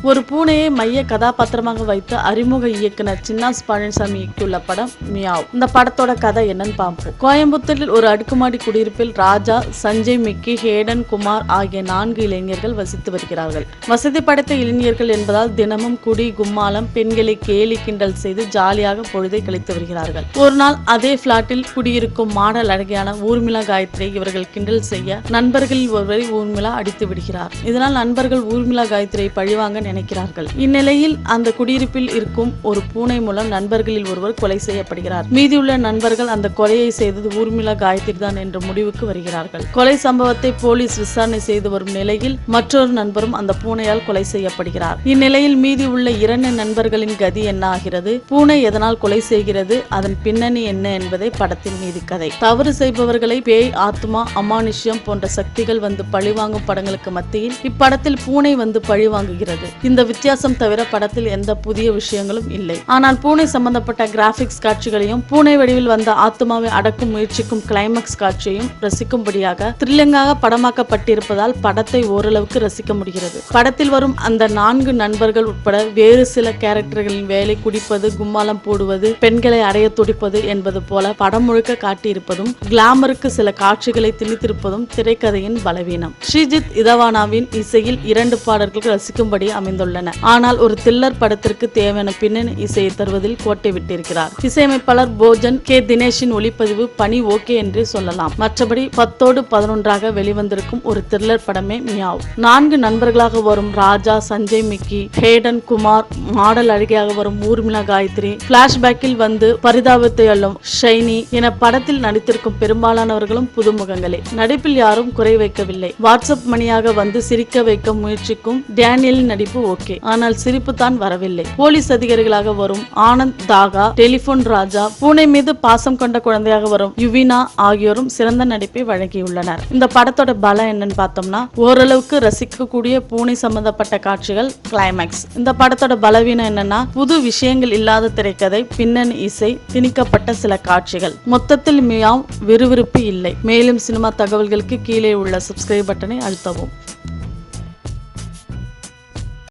ஒரு பூனையை மைய கதாபாத்திரமாக வைத்து அறிமுக இயக்குனர் சின்னாஸ் பழனிசாமி இயக்கியுள்ள படம் மியாவ். இந்த படத்தோட கதை என்னன்னு பார்ப்போம். கோயம்புத்தூரில் ஒரு அடுக்குமாடி குடியிருப்பில் ராஜா, சஞ்சய், மிக்கி, ஹேடன், குமார் ஆகிய 4 இளைஞர்கள் வசித்து வருகிறார்கள். வசதி படைத்த இளைஞர்கள் என்பதால் தினமும் குடி, கும்மாளம், பெண்களை கேலி கிண்டல் செய்து ஜாலியாக பொழுதை கழித்து வருகிறார்கள். ஒரு நாள் அதே பிளாட்டில் குடியிருக்கும் மாடல் அழகியான ஊர்மிளா காயத்ரி இவர்கள் கிண்டல் செய்ய நண்பர்களில் ஒருவரை ஊர்மிளா அடித்து விடுகிறார். இதனால் நண்பர்கள் ஊர்மிளா காயத்ரியை பழிவாங்க நினைக்கிறார்கள். இந்நிலையில் அந்த குடியிருப்பில் இருக்கும் ஒரு பூனை மூலம் நண்பர்களில் ஒருவர் கொலை செய்யப்படுகிறார். மீதியுள்ள நண்பர்கள் அந்த கொலையை செய்தது ஊர்மிளா காயத்ரி தான் என்ற முடிவுக்கு வருகிறார்கள். கொலை சம்பவத்தை போலீஸ் விசாரணை செய்து வரும் நிலையில் மற்றொரு நண்பரும் அந்த பூனையால் கொலை செய்யப்படுகிறார். இந்நிலையில் மீதி உள்ள 2 நண்பர்களின் கதி என்ன ஆகிறது, பூனை எதனால் கொலை செய்கிறது, அதன் பின்னணி என்ன என்பதை படத்தின் மீதி கதை. தவறு செய்பவர்களை பேய், ஆத்மா, அமானுஷ்யம் போன்ற சக்திகள் வந்து பழிவாங்கும் படங்களுக்கு மத்தியில் இப்படத்தில் பூனை வந்து பழிவாங்குகிறது. இந்த வித்தியாசம் தவிர படத்தில் எந்த புதிய விஷயங்களும் இல்லை. ஆனால் பூனை சம்பந்தப்பட்ட கிராபிக்ஸ் காட்சிகளையும் பூனை வடிவில் வந்த ஆத்மாவை அடக்கும் முயற்சிக்கும் கிளைமாக்ஸ் காட்சியையும் ரசிக்கும்படியாக த்ரில்லிங்காக படமாக்கப்பட்டிருப்பதால் படத்தை ஓரளவுக்கு ரசிக்க முடிகிறது. படத்தில் வரும் அந்த 4 நண்பர்கள் உட்பட வேறு சில கேரக்டர்களின் வேலை குடிப்பது, கும்மாளம் போடுவது, பெண்களை அடைய துடிப்பது என்பது போல படம் முழுக்க காட்டியிருப்பதும் கிளாமருக்கு சில காட்சிகளை திணித்திருப்பதும் திரைக்கதையின் பலவீனம். ஸ்ரீஜித் இதவானாவின் இசையில் 2 பாடல்கள் ரசிக்கும்படி அமைந்துள்ளன. ஆனால் ஒரு த்ரில்லர் படத்திற்கு தேவையான பின்னணி இசையை தருவதில் கோட்டை விட்டிருக்கிறார். இசையமைப்பாளர் போஜன் கே. தினேஷின் ஒளிப்பதிவு பணி ஓகே என்றே சொல்லலாம். மற்றபடி 10ஓடு 11ஆக வெளிவந்திருக்கும் ஒரு த்ரில்லர் படமே மியாவ். 4 நண்பர்களாக வரும் Raja, Sanjay, Mickey, Hayden, Kumar, model அழகியாக வரும் ஊர்மிளா காயத்ரி, பிளாஷ்பேக்கில் வந்து பரிதாபத்தை அள்ளும் ஷைனி என படத்தில் நடித்திருக்கும் பெரும்பாலானவர்களும் புதுமுகங்களே. நடிப்பில் யாரும் குறை வைக்கவில்லை. வாட்ஸ்அப் மணியாக வந்து சிரிக்க வைக்க முயற்சிக்கும் டேனியலின் நடிப்பு ஓகே, ஆனால் சிரிப்பு தான் வரவில்லை. போலீஸ் அதிகாரிகளாக வரும் ஆனந்த், தாகா, டெலிபோன் ராஜா, பூனை மீது பாசம் கொண்ட குழந்தையாக வரும் யுவினா ஆகியோரும் சிறந்த நடிப்பை வழங்கியுள்ளனர். இந்த படத்தோட பலம் என்னன்னு பார்த்தோம்னா, ஓரளவுக்கு ரசிக்கக்கூடிய பூனை சம்பந்தப்பட்ட காட்சிகள், கிளைமாக்ஸ். இந்த படத்தோட பலவீனம் என்னன்னா, புது விஷயங்கள் இல்லாத திரைக்கதை, பின்னணி இசை, திணிக்கப்பட்ட சில காட்சிகள். மொத்தத்தில் மியாவ் விறுவிறுப்பு இல்லை. மேலும் சினிமா தகவல்களுக்கு கீழே உள்ள சப்ஸ்கிரைப் பட்டனை அழுத்தவும்.